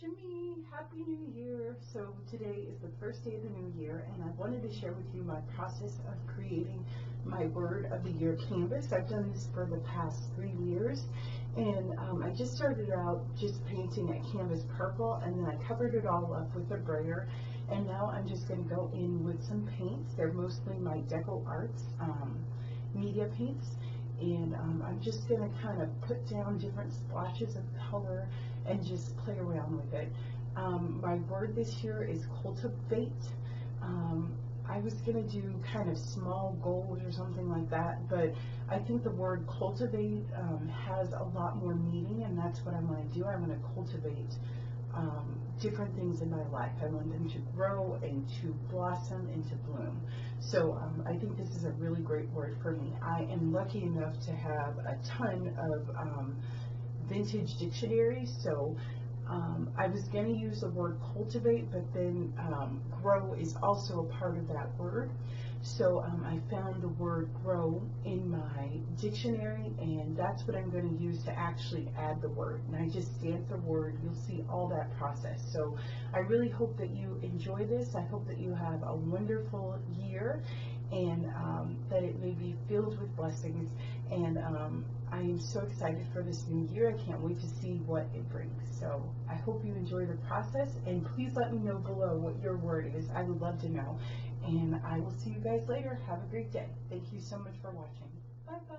Jimmy, Happy New Year. So today is the first day of the new year, and I wanted to share with you my process of creating my word of the year canvas. I've done this for the past 3 years, and I just started out just painting a canvas purple, and then I covered it all up with a brayer, and now I'm just going to go in with some paints. They're mostly my Deco Arts media paints, and I'm just going to kind of put down different splotches of color and just play around with it. My word this year is cultivate. I was going to do kind of small goals or something like that, but I think the word cultivate has a lot more meaning, and that's what I'm going to do. I'm going to cultivate different things in my life. I want them to grow and to blossom and to bloom. So I think this is a really great word for me. I am lucky enough to have a ton of vintage dictionaries, so I was going to use the word cultivate, but then grow is also a part of that word. So I found the word grow in my dictionary, and that's what I'm going to use to actually add the word. And I just stamp the word. You'll see all that process. So I really hope that you enjoy this. I hope that you have a wonderful year, and that it may be filled with blessings. And I am so excited for this new year. I can't wait to see what it brings. So I hope you enjoy the process, and please let me know below what your word is. I would love to know. And I will see you guys later. Have a great day. Thank you so much for watching. Bye-bye.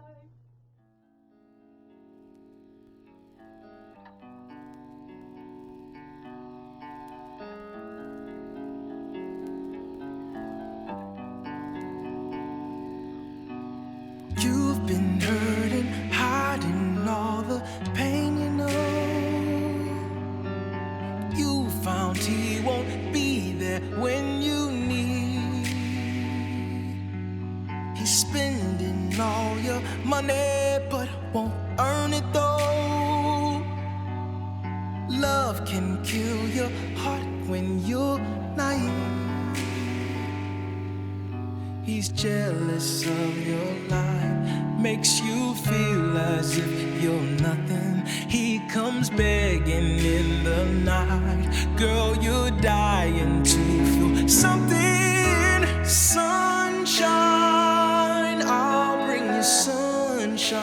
You've been hurting, hiding all the pain you know. You found he won't be there when you need. He's spending all your money but won't earn it though. Love can kill your heart when you're naive. He's jealous of your life, makes you feel as if you're nothing. He comes begging in the night. Girl, you're dying to feel something. Sunshine, I'll bring you sunshine.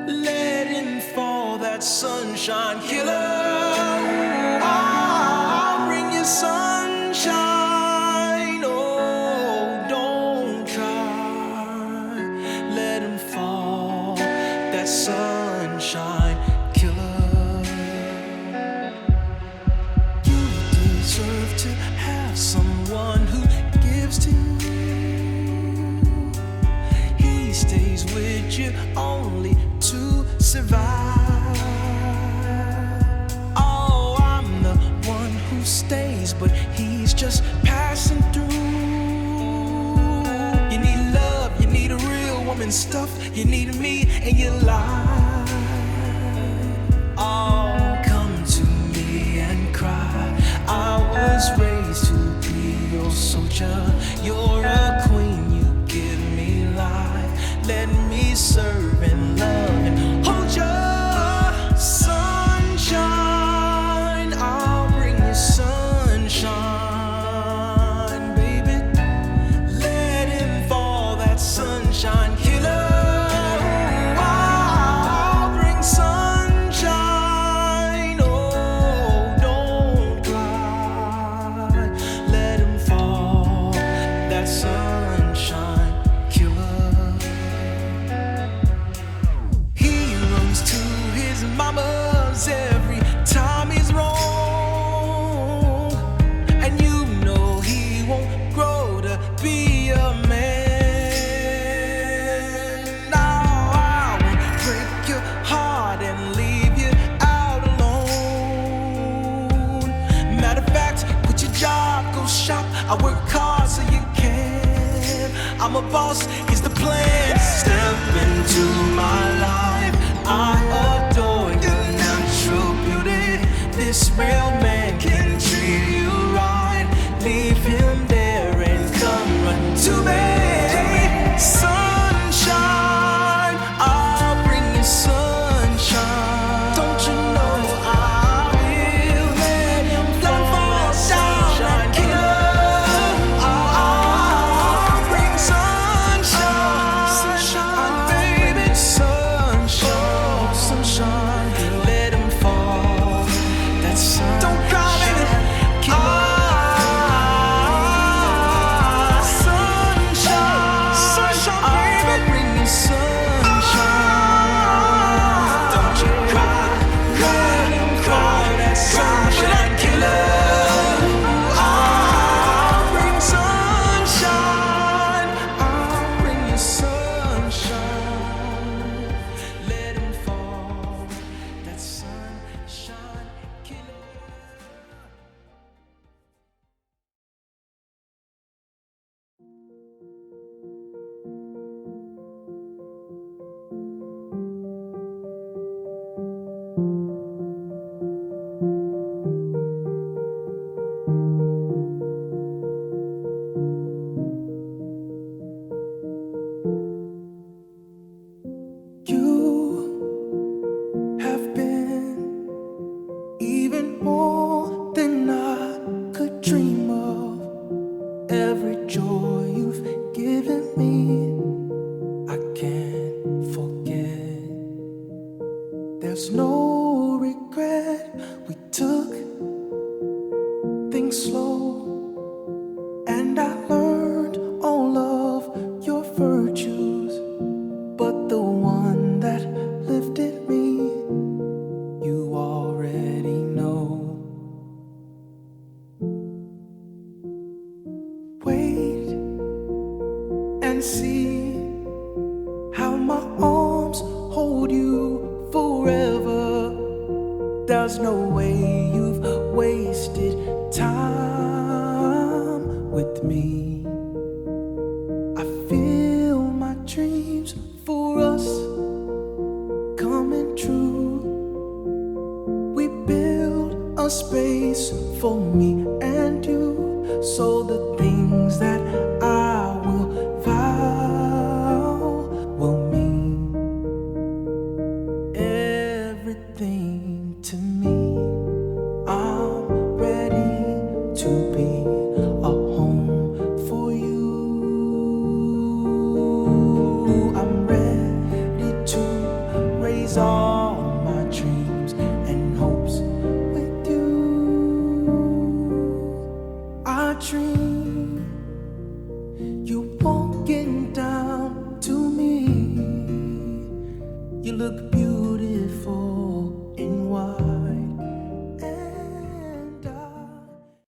Let him fall, that sunshine killer. I'll bring you sunshine. Sunshine killer. You deserve to have someone who gives to you. He stays with you only to survive. Oh, I'm the one who stays, but he's just passing through. You need love, you need a real woman stuff. You need me in your life. Oh, come to me and cry. I was raised to be your soldier. You're a queen, you give me life. Let me serve and love and hold you. Sunshine, I'll bring you sunshine, baby. Let him fall, that sunshine killer. Every time he's wrong, and you know he won't grow to be a man. Now I will break your heart and leave you out alone. Matter of fact, quit your job, go shop. I work hard so you can. I'm a boss, here's the plan. Step into my life, I adore you. This real man can treat you right. Leave him there and come run to me. Sunshine, I'll bring you sunshine. Don't you know There's no regret. We took things slow, and I learned all of your virtues. But the one that lifted me, you already know. Wait and see how my arms hold you forever. There's no way you've wasted time with me. I feel my dreams for us coming true. We build a space for me and you, so the things that I will vow will mean everything to me. I'm ready to be a home for you. I'm ready to raise all my dreams and hopes with you. I dream you walking down to me. You look beautiful